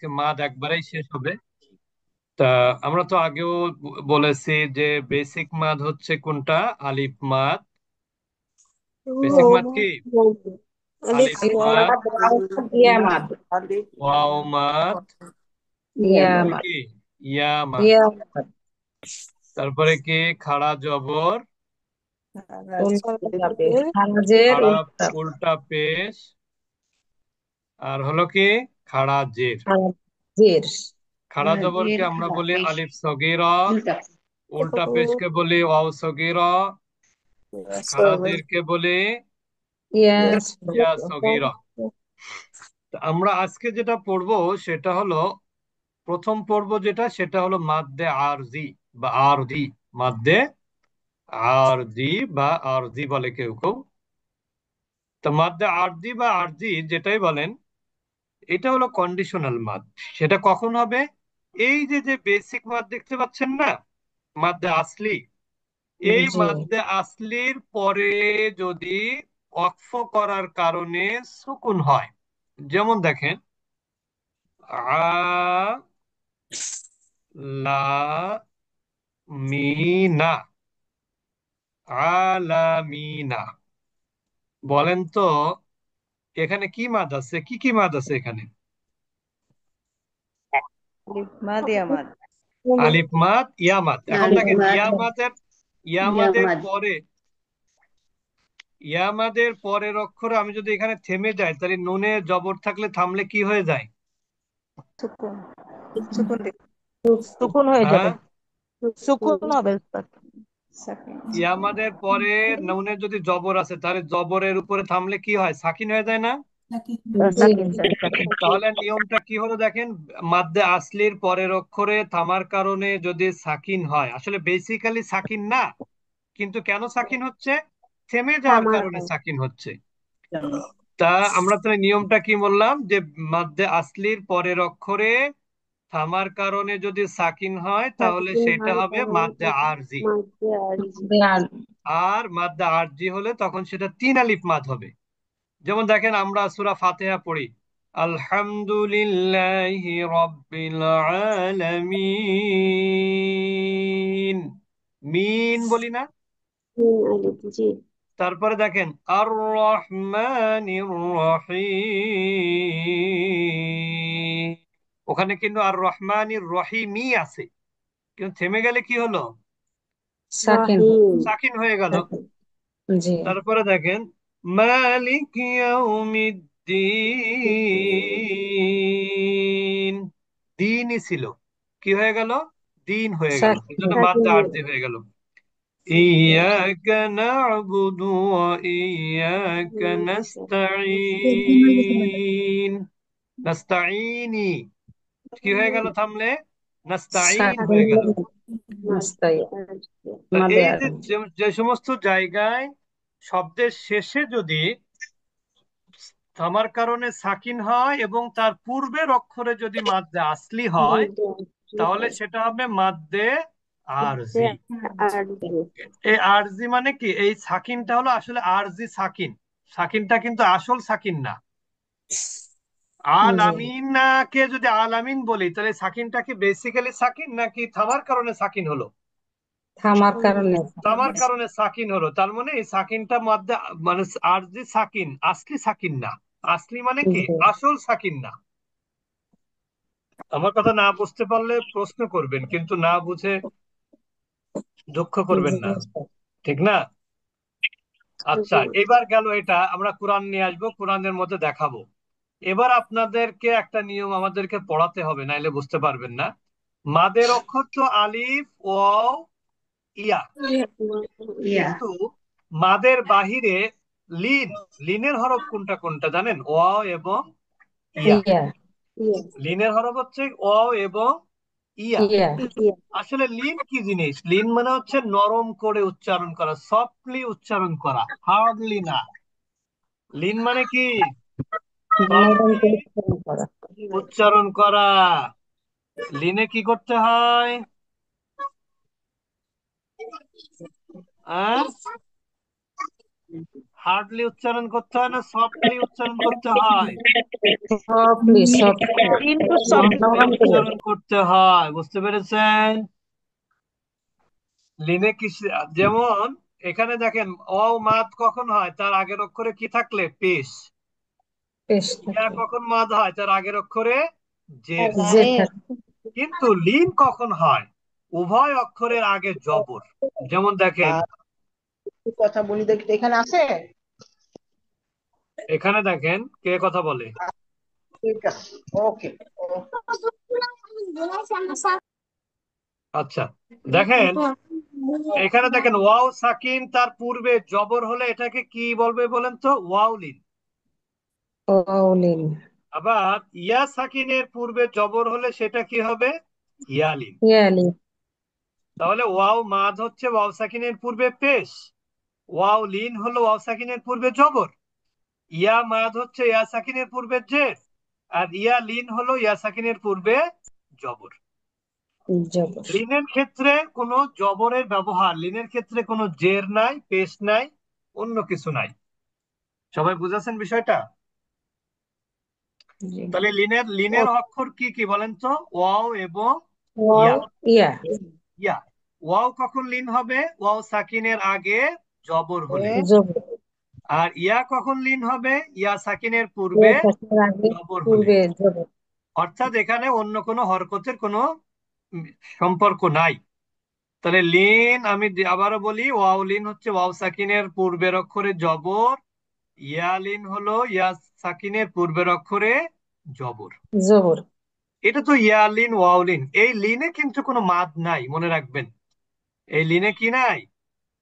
আজকে মাদ একবারেই শেষ হবে। তা আমরা তো আগেও বলেছি যে বেসিক মাদ হচ্ছে কোনটা? আলিফ মাদ। বেসিক মাদ কি? আলিফ আলিফ মাদ মাদ, ইয়া মাদ। আলিফ ওয়াও মাদ, ইয়া তারপরে মাদ। কি ইয়া মাদ, ইয়া মাদ। তারপরে কি খাড়া জবর, উল্টা পেশ, হাজের খাড়া উল্টা। উল্টা পেশ, আর হলো কি খাড়া জের। জের। খাড়া জবরকে জের আমরা খাড়া বলি পেশ। আলিফ সগীরা, উল্টা। উল্টা পেশকে বলি ওয়াও সগীরা, খাড়া জেরকে বলি ইয়া ইয়া ছোট। সগীরা। তো আমরা আজকে যেটা পড়বো সেটা হলো, প্রথম পর্ব যেটা সেটা হলো মাদ্দে আরজি বা আরজি। মাদ্দে আরজি বা আরজি বলে কেউ কেউ। তো মাদ্দে আরজি বা আরজি যেটাই বলেন, এটা হলো কন্ডিশনাল মাদ। সেটা কখন হবে? এই যে যে বেসিক মাদ দেখতে পাচ্ছেন না, মাদ্দে আসলি, এই জি। মাদ্দে আসলির পরে যদি ওয়াকফ করার কারণে সুকুন হয়, যেমন দেখেন আ লা মিনা, আলামিনা। বলেন তো এখানে কি মাদ আছে, কি কি মাদ আছে এখানে? আলিফ মাদ ইয়া মাদ। আলিফ মাদ, ইয়া মাদ। এখন আলিফ দেখেন মাদ, ইয়া ইয়ামাদের মাদ। পরে, ইয়ামাদের পরের অক্ষরে আমি যদি এখানে থেমে যাই, তাহলে নুনে জবর থাকলে থামলে কি হয়ে যায়? সুকুন, সুকুন দিন। সুকুন হয়ে হ্যাঁ, যাবে। সুকুন হবে উস্তাদ। সাকিন। ইয়ামাদের পরে নুনে যদি জবর আছে, তাহলে জবরের উপরে থামলে কি হয়? সাকিন হয়ে যায় না? জি। সাকিন স্যার, সাকিন। তাহলে নিয়মটা কি হলো দেখেন, মাদ্দে আসলির পরের অক্ষরে থামার কারণে যদি সাকিন হয়, আসলে বেসিক্যালি সাকিন না, কিন্তু কেন সাকিন হচ্ছে? থেমে যাওয়ার কারণে সাকিন হচ্ছে। তা আমরা তাহলে নিয়মটা কি বললাম, যে মাদ্দে আসলির পরের অক্ষরে থামার কারণে যদি সাকিন হয় তাহলে সেটা হবে মাদ্দে আরজি। দেয়াল। আর মাদ্দে আরজি হলে তখন সেটা তিন আলিফ মাদ হবে। যেমন দেখেন আমরা সূরা ফাতিহা পড়ি, আলহামদুলিল্লাহি রাব্বিল আলামিন, মিন বলি না? তারপরে দেখেন আর রহমানির রহিম, ওখানে কিন্তু আর রহমানির রহিমই আছে, কিন্তু থেমে গেলে কি হলো? সাকিন। সাকিন হয়ে গেল। জি। তারপরে দেখেন মালিক ইয়াউমিদ্দিন, দিনই ছিল, কি হয়ে গেল? দিন হয়ে গেল, এই জন্য মাদ্দা আরজি হয়ে গেল। ইয়াকা না'বুদু ওয়া ইয়াকা নাস্তাঈন, নাস্তাঈনি, কি হয়ে গেল থামলে? নাস্তাঈন সাকিন। হয়ে গেল। নাস্তাই। তা মাদে এই আর। যে যে যে সমস্ত জায়গায় শব্দের শেষে যদি থামার কারণে সাকিন হয় এবং তার পূর্বের অক্ষরে যদি মাদ্দে আসলি হয়, তাহলে সেটা হবে মাদ্দে আরজি। এই আরজি মানে কি? এই সাকিনটা হলো আসলে আরজি সাকিন। সাকিনটা কিন্তু আসল সাকিন না। আল জি। আমিনাকে যদি আল আমিন বলি, তাহলে সাকিনটা কি বেসিক্যালি সাকিন নাকি থামার কারণে সাকিন হলো? থামার কারণে। থামার কারণে সাকিন হলো। তার মানে এই সাকিনটা মধ্যে, মানে আরজি সাকিন, আসলি সাকিন না। আসলি মানে কি? জি। আসল সাকিন না। আমার কথা না বুঝতে পারলে প্রশ্ন করবেন, কিন্তু না বুঝে দুঃখ করবেন জি না, উস্তাদ। ঠিক না? আচ্ছা, এবার গেল এটা, আমরা কোরআন নিয়ে আসবো, কোরআনের মধ্যে দেখাবো। এবার আপনাদেরকে একটা নিয়ম আমাদেরকে পড়াতে হবে, নাইলে বুঝতে পারবেন না। মাদের অক্ষর তো আলিফ, ওয়াও, ইয়া, ইয়া। কিন্তু মাদের বাহিরে লিন, লিনের হরফ কোনটা কোনটা জানেন? ওয়াও এবং ইয়া। ইয়া। লিনের হরফ হচ্ছে ওয়াও এবং ইয়া। ইয়া। আসলে লিন কি জিনিস? লিন মানে হচ্ছে নরম করে উচ্চারণ করা, সফটলি উচ্চারণ করা, হার্ডলি না। লিন মানে কি? নরম সফটলি করে উচ্চারণ করা। উচ্চারণ করা। লিনে কি করতে হয়? হার্ডলি উচ্চারণ করতে হয় না সফটলি উচ্চারণ করতে হয়? সফটলি সফটলি ইনপুট সফটলি নরম করে। উচ্চারণ করতে হয়, বুঝতে পেরেছেন? লিনে কি যেমন এখানে দেখেন অ মাদ কখন হয়, তার আগের অক্ষরে কি থাকলে পেশ। পেশ ইয়া থাকে, কখন মাদ হয়, তার আগের অক্ষরে জের যে থাকে। থাকে। কিন্তু লিন কখন হয়, উভয় অক্ষরের আগে জবর। যেমন দেখেন একটু কথা বলি দেখি তো, এখানে আছে। এখানে দেখেন কে কথা বলে। ঠিক আছে, ওকে। আচ্ছা, দেখেন এখানে দেখেন ওয়াও সাকিন তার পূর্বে জবর হলে এটাকে কি বলবে বলেন তো? Wow Lin. ওয়াউলিন, আবার ইয়া সাকিনের পূর্বে জবর হলে সেটা কি হবে? ইয়ালিন। ইয়ালি, তাহলে ওয়াও মাদ হচ্ছে ওয়াও সাকিনের পূর্বে পেশ, ওয়াও লিন হলো ওয়াও সাকিনের পূর্বে জবর, ইয়া মাদ হচ্ছে ইয়া সাকিনের পূর্বে জের, আর ইয়া লিন হলো ইয়া সাকিনের পূর্বে জবর। জবর। লিনের ক্ষেত্রে কোনো জবরের ব্যবহার, লিনের ক্ষেত্রে কোনো জের নাই, পেশ নাই, অন্য কিছু নাই। সবাই বুঝেছেন বিষয়টা? জি। তাহলে লিনের লিনের অক্ষর কি কি বলেন তো? ওয়াও এবং ওয়াও, ইয়া। ইয়া, ইয়া, ওয়াও কখন লিন হবে? ওয়াও সাকিনের আগে জবর হলে। জবর। আর ইয়া কখন লিন হবে? ইয়া সাকিনের ইয়া পূর্বে থাকার আগে জবর হলে। পূর্বে জবর। অর্থাৎ এখানে অন্য কোনো হরকতের কোনো উম, সম্পর্ক নাই। তাহলে লিন আমি আবারও বলি, ওয়াও লিন হচ্ছে ওয়াও সাকিনের পূর্বের অক্ষরে জবর, ইয়া লিন হলো ইয়া সাকিনের পূর্বের অক্ষরে জবর। জবর। এটা তো ইয়া লিন ওয়াও লিন, এই লিনে কিন্তু কোনো মাদ নাই, মনে রাখবেন। এই লিনে কি নাই?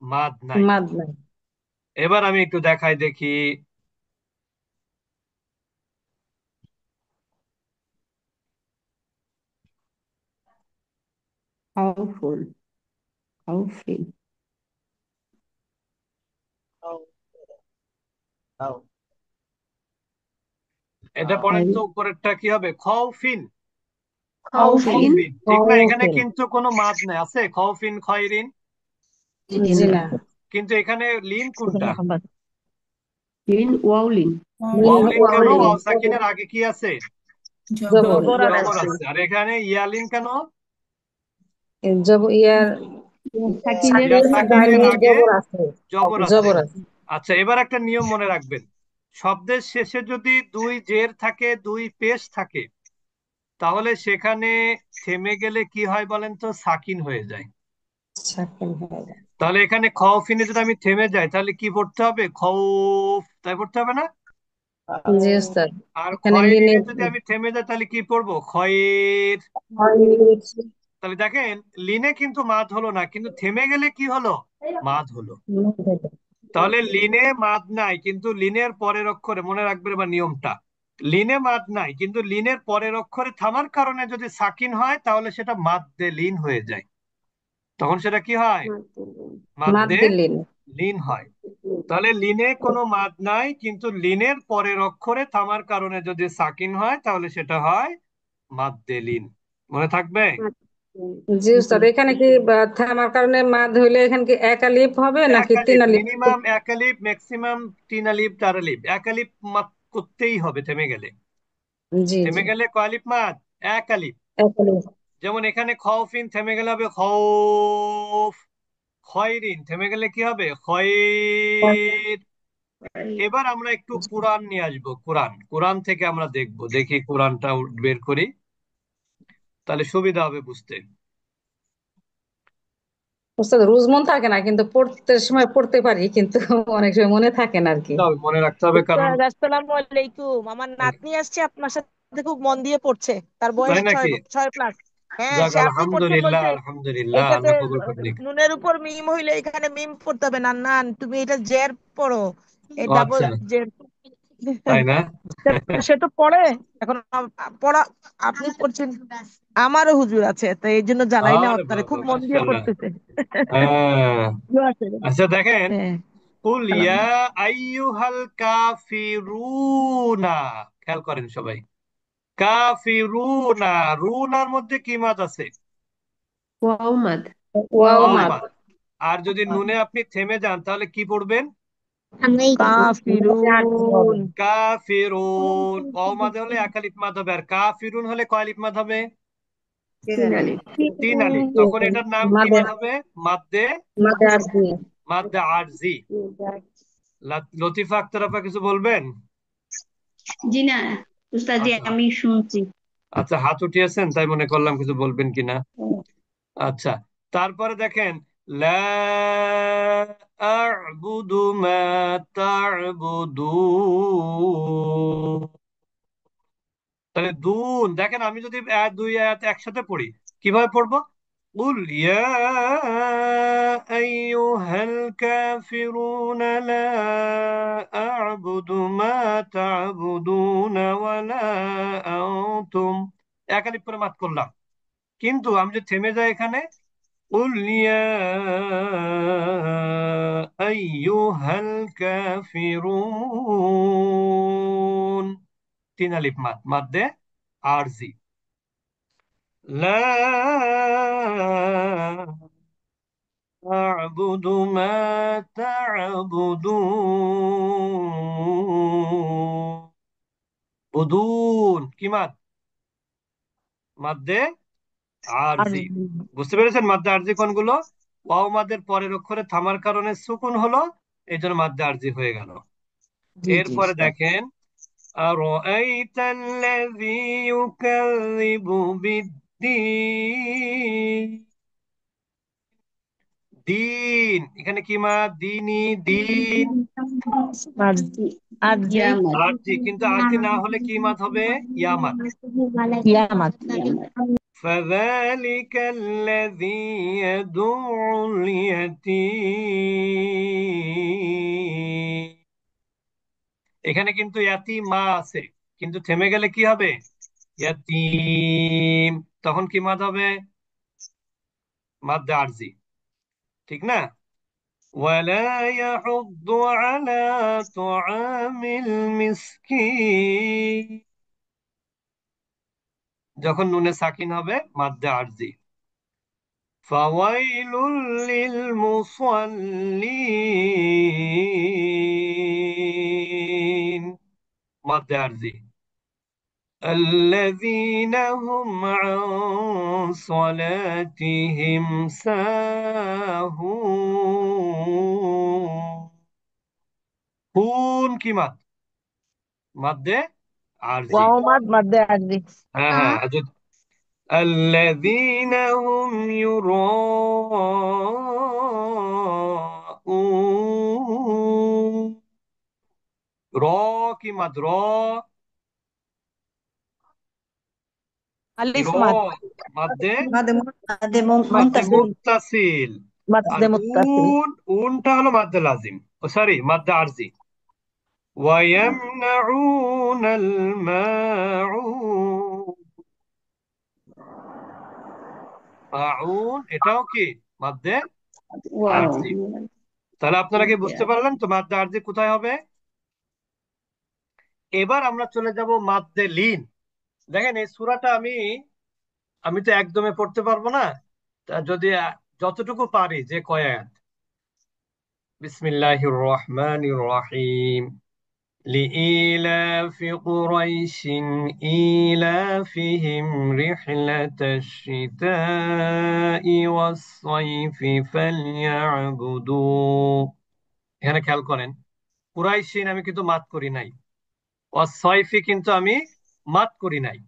মাদ নাই। মাদ নাই। এবার আমি একটু দেখাই দেখি। Powerful, powerful. এটা পড়েন তো, Pow- উপরেরটা কি হবে? খৌফিন। Powerful. খৌফিন ঠিক না? এখানে পাওয়ারফুল। কিন্তু কোনো মাদ নাই, আছে খৌফিন খয়রিন, জি না। কিন্তু এখানে লিন কোনটা? Lin, wow, Lin. Wow Lin কেন? ওয়াউলিন, ওয়াও সাকিনের আগে কি আছে? জবর। জবর জবর আছে। আছে। আর এখানে ইয়ালিন কেন? জবর, ইয়ার সাকিনের ইয়া সাকিন আগে সাকিনের দাঁড়িয়ে আগে জবর আছে। জবর আছে। জবর আছে। আচ্ছা, এবার একটা নিয়ম মনে রাখবেন। শব্দের শেষে যদি দুই জের থাকে, দুই পেশ থাকে, তাহলে সেখানে থেমে গেলে কি হয় বলেন তো? সাকিন হয়ে যায়। সাকিন হয়ে যায়। তাহলে এখানে খওফিনে যদি আমি থেমে যাই, তাহলে কি পড়তে হবে? খৌফ, তাই পড়তে হবে না? জি উস্তাদ। আর এখানে লিনে খয়রিনে যদি আমি থেমে যাই, তাহলে কি পড়বো? খয়ের। তাহলে দেখেন লিনে কিন্তু মাদ হলো না, কিন্তু থেমে গেলে কি হলো? মাদ হলো। তাহলে লিনে মাদ নাই, কিন্তু লিনের পরের অক্ষরে, মনে রাখবেন বা নিয়মটা, লিনে মাদ নাই কিন্তু লিনের পরের অক্ষরে থামার কারণে যদি সাকিন হয়, তাহলে সেটা মাদ্দে লিন হয়ে যায়। তখন সেটা কি হয়? মাদ মাদ্দে দিলেন। লিন হয়। তাহলে লিনে কোনো মাদ নাই, কিন্তু লিনের পরের অক্ষরে থামার কারণে যদি সাকিন হয়, তাহলে সেটা হয় মাদ্দে লিন। মনে থাকবে? জি উস্তাদ, এখানে কি থামার কারণে মাদ হইলে এখানে কি এক আলিফ হবে এক নাকি তিন আলিফ, আলিফ? মিনিমাম এক আলিফ, ম্যাক্সিমাম তিন আলিফ, চার আলিফ। এক আলিফ মাদ করতেই হবে থেমে গেলে। জি জি, থেমে গেলে কয় আলিফ মাদ? এক আলিফ। এক আলিফ। যেমন এখানে খওফিন থেমে গেলে হবে খৌফ। খয়রিন থেমে গেলে কি হবে? খয়র। এবার আমরা একটু কোরআন নিয়ে আসবো। কোরআন, কোরআন থেকে আমরা দেখবো, দেখি কোরআনটা বের করি, তাহলে সুবিধা হবে বুঝতে। উস্তাদ রোজ মন থাকে না, কিন্তু পড়তে সময় পড়তে পারি, কিন্তু অনেক সময় মনে থাকে না আর কি। বুঝতে হবে, মনে রাখতে হবে, কারণ উস্তাদ আসসালামু আলাইকুম। আমার নাতনি আসছে আপনার সাথে, খুব মন দিয়ে পড়ছে। তার তাই বয়স ছয় নাকি? 6 প্লাস। হ্যাঁ, যাক সে আপনি পড়ছেন আলহামদুলিল্লাহ, বলছে আলহামদুলিল্লাহ, এইটাতে আল্লাহ কবুল করে নিক। নুনের উপর মিম হইলে এখানে মিম পড়তে হবে না, না তুমি এটা জের পড়ো, এই ও ডাবল আচ্ছা, জের। তাই না? সে তো পড়ে এখন। পড়া আপনি পড়ছেন, আমারও হুজুর আছে, তো এই জন্য জানাই না আরে আপনারে, বাবা, খুব মন দিয়ে মাশাআল্লাহ। পড়তেছে। হ্যাঁ। দোয়া আছে। আচ্ছা দেখেন, হ্যাঁ, কুল সালাম। ইয়া আইয়ুহাল কাফিরুনা, খেয়াল করেন সবাই। কাফিরুনা, রুনার মধ্যে কি মাদ আছে? Wow, mad. Wow wow mad. Mad. আর যদি নুনে আপনি থেমে যান, তাহলে কি পড়বেন? কাফিরুন। কাফিরুন। ওয়াও মাদে হলে এক আলিফ মাদ হবে, আর কাফিরুন হলে কয় আলিফ মাদ হবে? তিন তিন আলিফ। আলিফ। তিন আলিফ। তখন এটার নাম কি মাদে মাদ হবে? মাদ্দে মাদে আর জি। মাদ্দে আরজি। লতিফা আক্তার আপা কিছু বলবেন? জি না উস্তাদ জি, আচ্ছা আমি শুনছি। আচ্ছা, হাত উঠিয়েছেন তাই মনে করলাম কিছু বলবেন কিনা। আচ্ছা, তারপরে দেখেন, লা আ'বুদু মা তা'বুদুন। তাহলে দুন, দেখেন আমি যদি দুই আয়াত একসাথে পড়ি কিভাবে পড়বো? قل يا أيها الكافرون لا أعبد ما تعبدون ولا أنتم। এক আলিফ করে মাত করলাম, কিন্তু আমি যদি থেমে যাই এখানে, قل يا أيها الكافرون। তিন আলিফ মাদ, মাদ্দে আরজি। لا أعبد ما تعبدون। বুদুন কি মাদ? মাদ্দে আর আরজি। বুঝতে পেরেছেন মাদ্দে আরজি কোনগুলো? ওয়াও মাদের পরের অক্ষরে থামার কারণে সুকুন হলো, এই জন্য মাদ্দে আরজি হয়ে গেল। জি জি এরপরে উস্তাদ। দেখেন, أرأيت الذي يكذب بالدين। দিন, এখানে কি মাদ? দিনই, দিন আরজি। আরজি। ইয়ামাত। আরজি, কিন্তু আরজি না হলে কি মাদ হবে? ইয়ামাত। কিয়ামাত। فذلك الذي يدعو اليتيم। এখানে কিন্তু মা আছে, কিন্তু থেমে গেলে কি হবে? ইয়াতিম। তখন কি মাদ হবে? মাদ আরজি, ঠিক না? ولا يحض على طعام المسكين। যখন নুনে সাকিন হবে মাদ্দে আরজি। فويل للمصلين، মাদ্দে আরজি। الذين هم عن صلاتهم ساهون। হুন কি মাদ? মাদ্দে আরজি। ওয়াও মাদ মাদ্দে আরজি। হ্যাঁ হ্যাঁ الذين هم يراءون। র কি মাদ? র কি? আলিফ র মাদ। মাদ্দে মাদ্দে মুনতাসির। মুত্তাসিল। আর মাদ্দে মুত্তাসিল। উনটা হলো মাদ্দে লাজিম, ও সরি মাদ্দে আরজি। ويمنعون الماعون। মাউন এটাও কি মাদ্দে ওয়াও। আরজি। তাহলে আপনারা কি বুঝতে পারলেন তো মাদ্দে আরজি কোথায় হবে? এবার আমরা চলে যাব মাদ্দে লিন। দেখেন এই সূরাটা আমি আমি তো একদমে পড়তে পারবো না, তা যদি যতটুকু পারি, যে কয় আয়াত। বিসমিল্লাহির রহমানির রহিম। لإيلاف قريش إيلافهم رحلة الشتاء والصيف فليعبدوا। এখানে খেয়াল করেন, কুরাইশিন আমি কিন্তু মাত করি নাই, অসয়ফি কিন্তু আমি মাত করি নাই।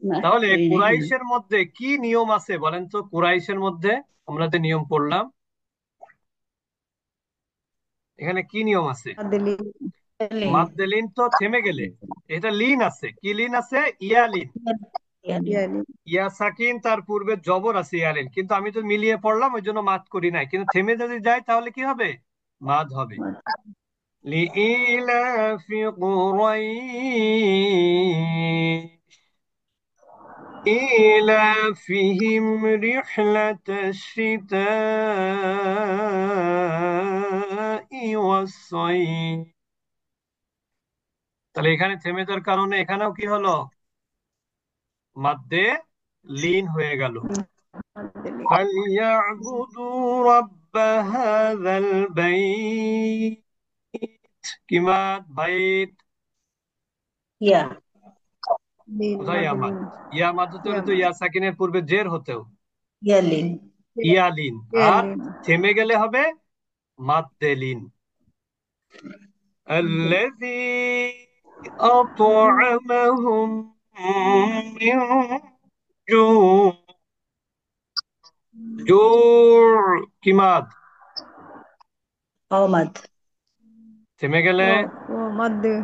মাফ তাহলে করি নাই, হ্যাঁ। কুরাইশের মধ্যে কি নিয়ম আছে বলেন তো? কুরাইশের মধ্যে আমরা যে নিয়ম পড়লাম, এখানে কি নিয়ম আছে? লিন। মাদ্দে লিন তো থেমে গেলে, এটা লিন আছে, কি লিন আছে? ইয়ালিন। ইয়ালিন। ইয়া সাকিন, তার পূর্বে জবর আছে ইয়ালিন, কিন্তু আমি তো মিলিয়ে পড়লাম ওই জন্য মাদ করি নাই, কিন্তু থেমে যদি যায় তাহলে কি হবে? মাদ হবে। লিইলাফি কুরাইশ إيلافهم رحلة الشتاء والصيف। তাহলে এখানে থেমে যাওয়ার কারণে এখানেও কি হলো? মাদ্দে লিন হয়ে গেল। فليعبدوا رب هذا البيت। কি মাদ? বাইত? ইয়া লিন কোথায় ইয়া মাদ? মাদলিন ইয়া মাদ হতে হলে তো ইয়া সাকিনের পূর্বে জের হতেও ইয়ালিন ইয়ালিন, আর লিন থেমে গেলে হবে মাদ্দেলিন। الذي أطعمهم من جوع। জোর কি মাদ? ওয়ামাদ থেমে গেলে ও মাদ্দে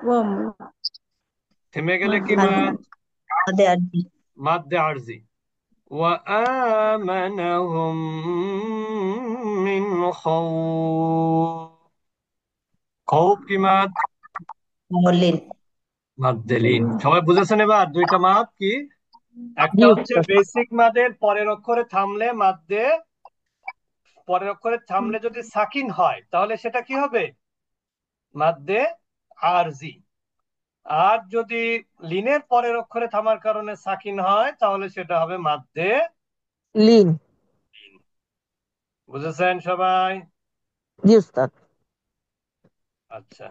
ওয়াম থেমে গেলে কি মাদ্দে মাদ? আদে আরবি মাদ্দে আরজি। وآمنهم من خوف। خوف কি মাদ? মলিন মাদ্দেলিন। সবাই বুঝেছেন এবার দুইটা মাদ কি? একটা জি হচ্ছে উস্তাদ। বেসিক মাদের পরের অক্ষরে থামলে মাদ্দে, পরের অক্ষরে থামলে যদি সাকিন হয় তাহলে সেটা কি হবে? মাদ্দে আরজি। আর যদি লিনের পরের অক্ষরে থামার কারণে সাকিন হয় তাহলে সেটা হবে মাদ্দে লিন। লিন। বুঝেছেন সবাই? জি উস্তাদ। আচ্ছা,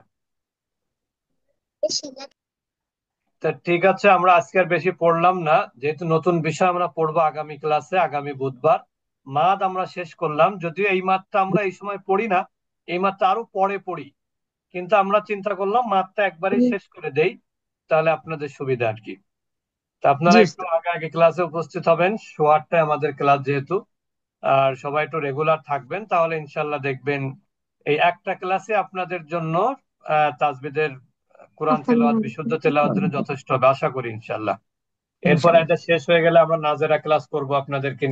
তা ঠিক আছে, আমরা আজকে আর বেশি পড়লাম না, যেহেতু নতুন বিষয় আমরা পড়বো আগামী ক্লাসে, আগামী বুধবার। মাদ আমরা শেষ করলাম, যদিও এই মাদটা আমরা এই সময় পড়ি না, এই মাদটা আরো পরে পড়ি, কিন্তু আমরা চিন্তা করলাম মাদটা একবারই শেষ করে দেই, তাহলে আপনাদের সুবিধা আর কি। তা আপনারা জি একটু উস্তাদ। আগে আগে ক্লাসে উপস্থিত হবেন, 8:30 আমাদের ক্লাস যেহেতু, আর সবাই একটু রেগুলার থাকবেন, তাহলে ইনশাল্লাহ দেখবেন এই একটা ক্লাসে আপনাদের জন্য তাজবিদের কোরআন তেলাওয়াত, বিশুদ্ধ তেলাওয়াতের জন্য যথেষ্ট হবে, আশা করি ইনশাল্লাহ। এরপর এটা শেষ হয়ে গেলে আমরা নাজেরা ক্লাস করব আপনাদেরকে